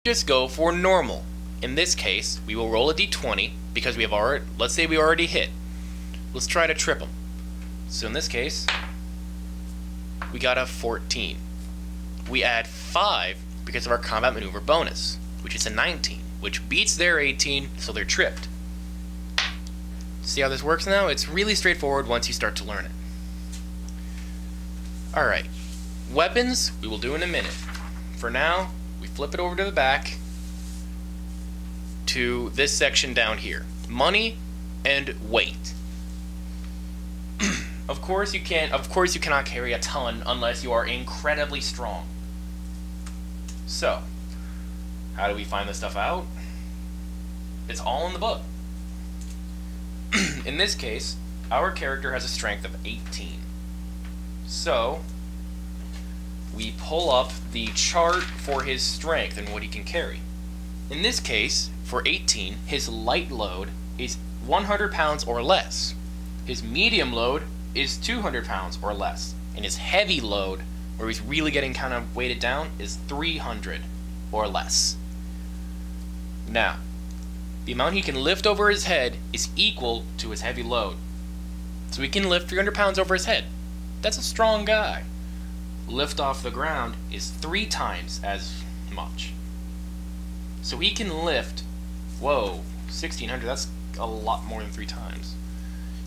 just go for normal. In this case, we will roll a d20 because we have already, let's say we already hit. Let's try to trip them. So in this case, we got a 14. We add 5 because of our combat maneuver bonus, which is a 19, which beats their 18, so they're tripped. See how this works now? It's really straightforward once you start to learn it. Alright, weapons we will do in a minute. For now, we flip it over to the back to this section down here. Money and weight. Of course you cannot carry a ton unless you are incredibly strong. So, how do we find this stuff out? It's all in the book. In this case, our character has a strength of 18. So, we pull up the chart for his strength and what he can carry. In this case, for 18, his light load is 100 pounds or less. His medium load is 200 pounds or less. And his heavy load, where he's really getting kind of weighted down, is 300 or less. Now, the amount he can lift over his head is equal to his heavy load. So he can lift 300 pounds over his head. That's a strong guy. Lift off the ground is 3 times as much. So he can lift, whoa, 1,600, that's a lot more than 3 times.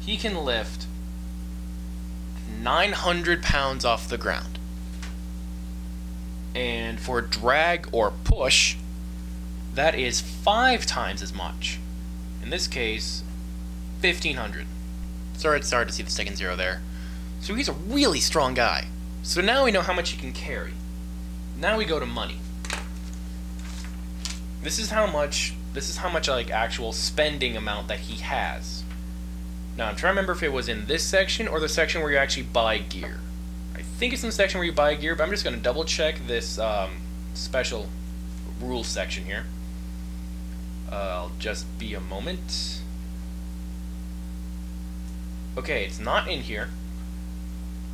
He can lift 900 pounds off the ground. And for drag or push, that is 5 times as much. In this case, 1,500. Sorry, it's hard to see the second 0 there. So he's a really strong guy. So now we know how much he can carry. Now we go to money. This is how much like actual spending amount that he has. Now I'm trying to remember if it was in this section or the section where you actually buy gear. I think it's in the section where you buy gear, but I'm just going to double check this special rules section here. I'll just be a moment. Okay, it's not in here.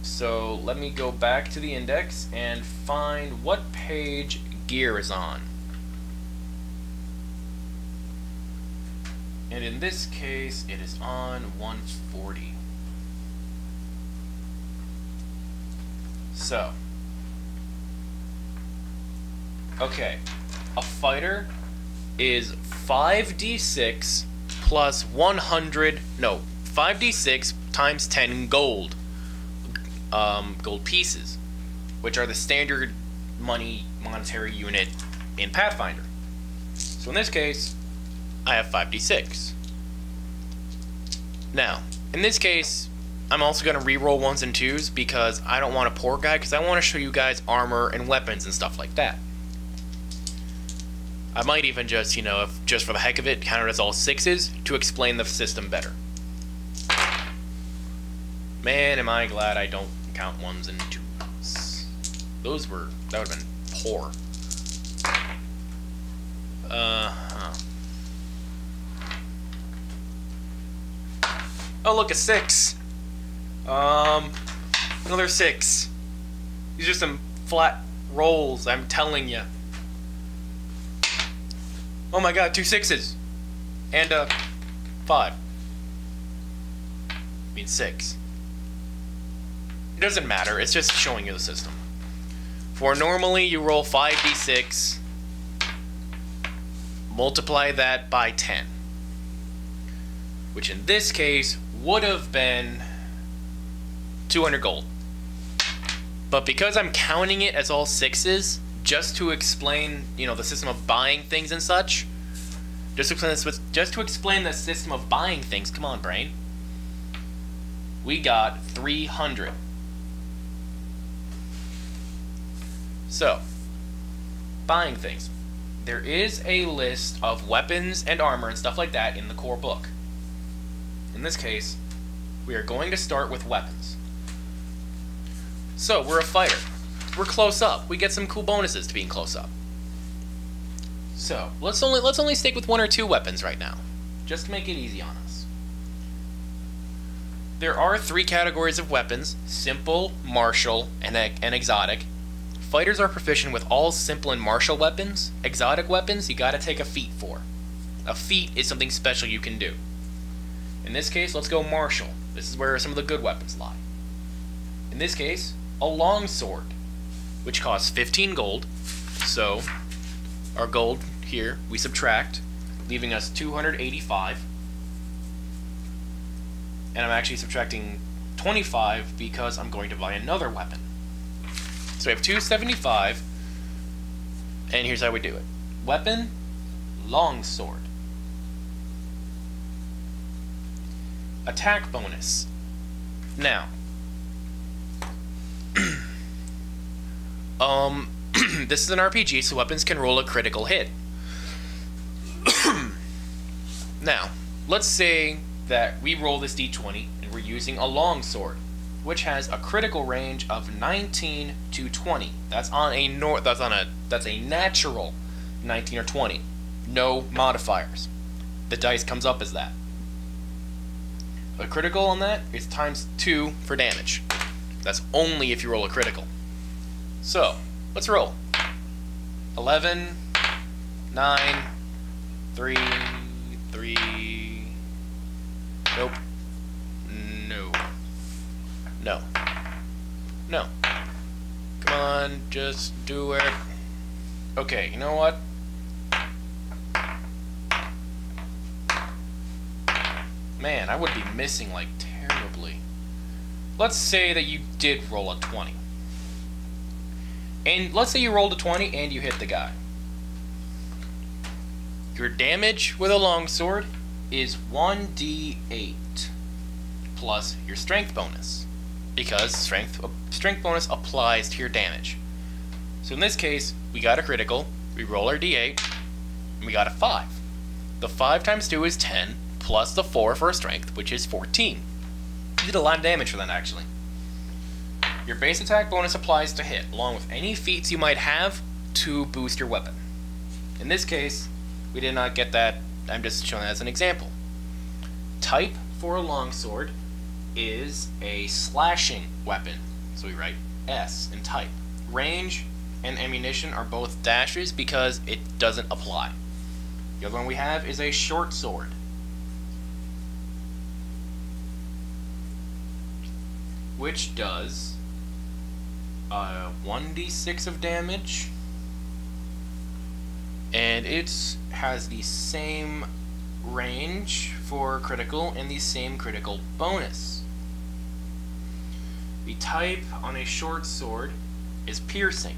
So let me go back to the index and find what page gear is on. And in this case, it is on 140. So, okay, a fighter is 5d6 plus 5d6 times 10 gold pieces, which are the standard monetary unit in Pathfinder. So in this case, I have 5d6. Now, in this case, I'm also going to re-roll 1s and 2s because I don't want a poor guy, because I want to show you guys armor and weapons and stuff like that. I might even just, you know, if just for the heck of it, count it as all 6s to explain the system better. Man, am I glad I don't count 1s and 2s. That would have been poor. Oh, look, a 6. Another 6. These are some flat rolls, I'm telling you. Oh my god, 2 6s. And a 5. I mean 6. It doesn't matter, it's just showing you the system. For normally, you roll 5d6, multiply that by 10. Which in this case would have been 200 gold. But because I'm counting it as all 6s, just to explain, you know, the system of buying things and such, just to explain the system of buying things, come on, brain, we got 300. So, buying things. There is a list of weapons and armor and stuff like that in the core book. In this case, we are going to start with weapons. So, we're a fighter. We're close up. We get some cool bonuses to being close up. So, let's only stick with 1 or 2 weapons right now, just to make it easy on us. There are 3 categories of weapons: simple, martial, and exotic. Fighters are proficient with all simple and martial weapons. Exotic weapons, you gotta take a feat for. A feat is something special you can do. In this case, let's go martial. This is where some of the good weapons lie. In this case, a longsword, which costs 15 gold. So, our gold here, we subtract, leaving us 285. And I'm actually subtracting 25 because I'm going to buy another weapon. So we have 275, and here's how we do it. Weapon, longsword. Attack bonus. Now, this is an RPG, so weapons can roll a critical hit. Now, let's say that we roll this d20 and we're using a longsword, which has a critical range of 19 to 20. That's a natural 19 or 20. No modifiers. The dice comes up as that. A critical on that is times 2 for damage. That's only if you roll a critical. So, let's roll. 11, 9, 3, 3. Nope. No. No. No. Come on, just do it. Okay, you know what? Man, I would be missing, like, terribly. Let's say that you did roll a 20. And let's say you rolled a 20 and you hit the guy. Your damage with a longsword is 1d8 plus your strength bonus, because strength bonus applies to your damage. So in this case, we got a critical, we roll our d8, and we got a 5. The 5 times 2 is 10, plus the 4 for strength, which is 14. You did a lot of damage for that, actually. Your base attack bonus applies to hit, along with any feats you might have to boost your weapon. In this case, we did not get that. I'm just showing that as an example. Type for a longsword is a slashing weapon, so we write S in type. Range and ammunition are both dashes because it doesn't apply. The other one we have is a short sword. Which does 1d6 of damage, and it has the same range for critical and the same critical bonus. The type on a short sword is piercing.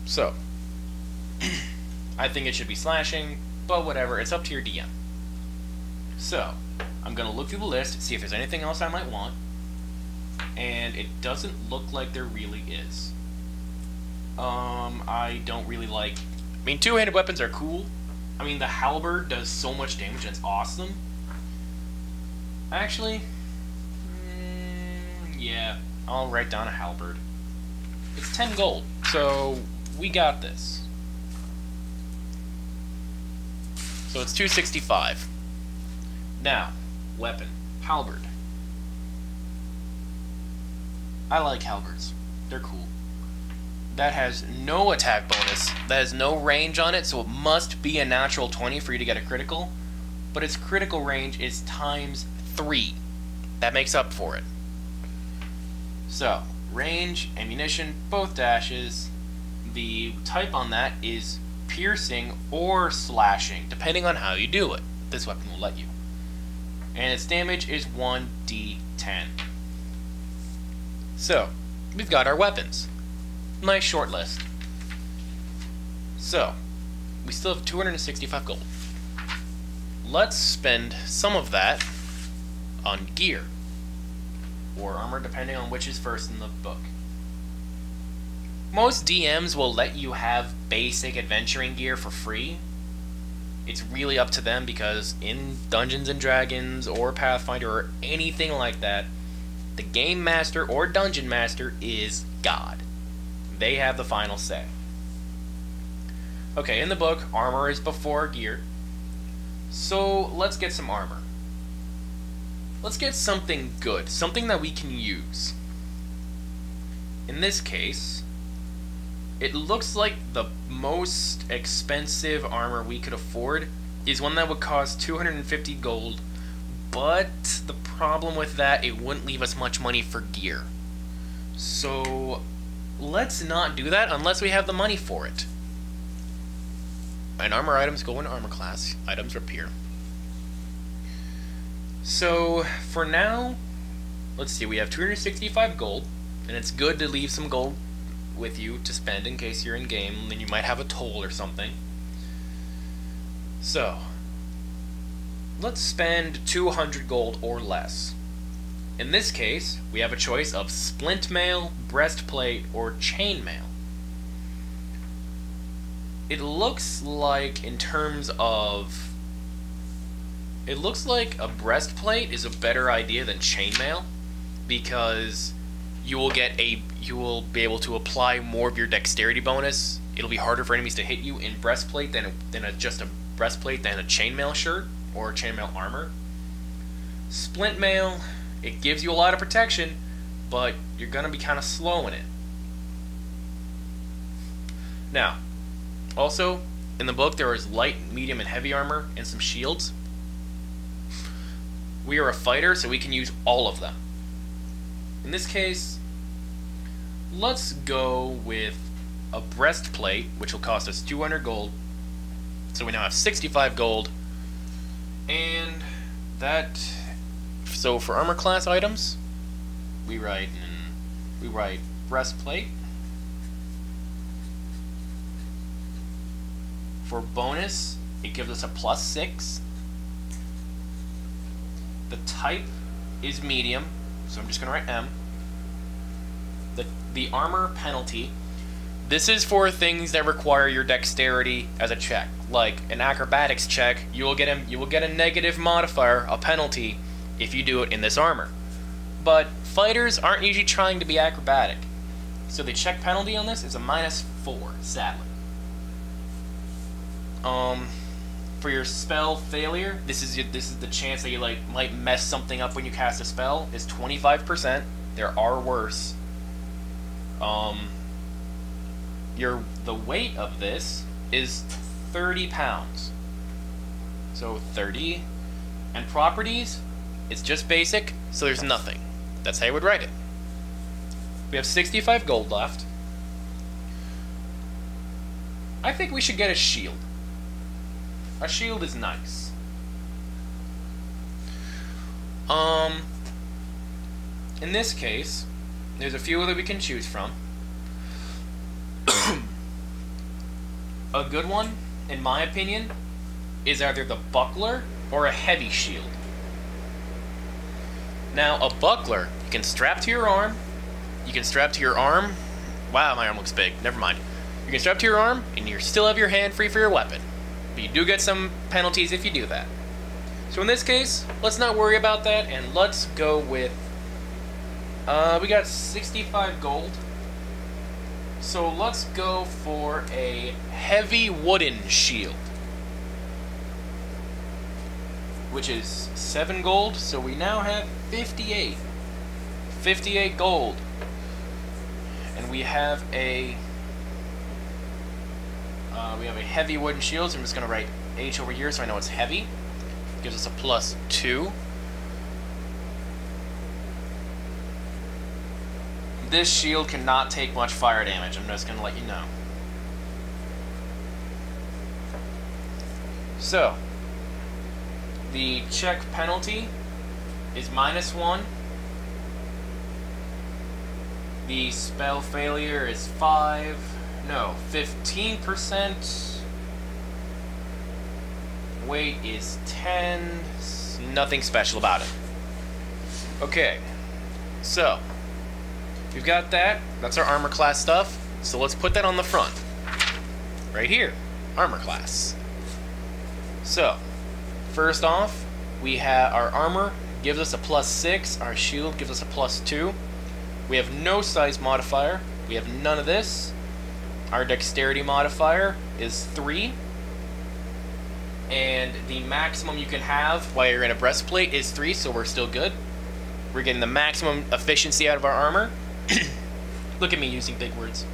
So, I think it should be slashing, but whatever, it's up to your DM. So, I'm going to look through the list, see if there's anything else I might want, and it doesn't look like there really is. I don't really like... I mean, two-handed weapons are cool. I mean, the halberd does so much damage, and it's awesome. Actually, yeah, I'll write down a halberd. It's 10 gold, so we got this. So it's 265. Now, weapon, halberd. I like halberds. They're cool. That has no attack bonus. That has no range on it, so it must be a natural 20 for you to get a critical. But its critical range is times 3. That makes up for it. So, range, ammunition, both dashes. The type on that is piercing or slashing, depending on how you do it. This weapon will let you. And its damage is 1d10. So, we've got our weapons. Nice short list. So, we still have 265 gold. Let's spend some of that on gear, or armor, depending on which is first in the book. Most DMs will let you have basic adventuring gear for free. It's really up to them, because in Dungeons & Dragons or Pathfinder or anything like that, the Game Master or Dungeon Master is God. They have the final say. Okay, in the book, armor is before gear. So let's get some armor. Let's get something good, something that we can use. in this case, it looks like the most expensive armor we could afford is one that would cost 250 gold, but the problem with that, it wouldn't leave us much money for gear. So let's not do that unless we have the money for it. And armor items go into armor class. Items appear. So for now, let's see, we have 265 gold, and it's good to leave some gold with you to spend in case you're in game, and you might have a toll or something. So let's spend 200 gold or less. In this case, we have a choice of splint mail, breastplate, or chainmail. It looks like, in terms of, it looks like a breastplate is a better idea than chainmail, because you will be able to apply more of your dexterity bonus. It'll be harder for enemies to hit you in breastplate than just a breastplate than a chainmail shirt or chainmail armor. Splint mail, it gives you a lot of protection, but you're gonna be kind of slow in it. Now, also in the book there is light, medium, and heavy armor and some shields. We are a fighter, so we can use all of them. In this case, let's go with a breastplate, which will cost us 200 gold. So we now have 65 gold. And that, so for armor class items, we write breastplate. For bonus, it gives us a +6. The type is medium, so I'm just going to write M. The armor penalty, this is for things that require your dexterity as a check. Like an acrobatics check, you will get a negative modifier, a penalty, if you do it in this armor. But fighters aren't usually trying to be acrobatic, so the check penalty on this is a -4, sadly. For your spell failure, this is the chance that you might mess something up when you cast a spell, is 25%. There are worse. The weight of this is 30 pounds. So 30. And properties, it's just basic, so there's nothing. That's how you would write it. We have 65 gold left. I think we should get a shield. A shield is nice. In this case, there's a few that we can choose from. A good one, in my opinion, is either the buckler or a heavy shield. Now, a buckler, you can strap to your arm. You can strap to your arm. Wow, my arm looks big. Never mind. You can strap to your arm, and you still have your hand free for your weapon. But you do get some penalties if you do that. So in this case, let's not worry about that, and let's go with... we got 65 gold. So let's go for a heavy wooden shield, which is 7 gold, so we now have 58. 58 gold. And we have a heavy wooden shield, so I'm just going to write H over here so I know it's heavy. Gives us a +2. This shield cannot take much fire damage, I'm just going to let you know. So, the check penalty is -1. The spell failure is 15%. Weight is 10. Nothing special about it. Okay, so we've got that. That's our armor class stuff. So let's put that on the front. Right here, armor class. So, first off, we have our armor gives us a +6. Our shield gives us a +2. We have no size modifier. We have none of this. Our dexterity modifier is 3. And the maximum you can have while you're in a breastplate is 3, so we're still good. We're getting the maximum efficiency out of our armor. Look at me using big words.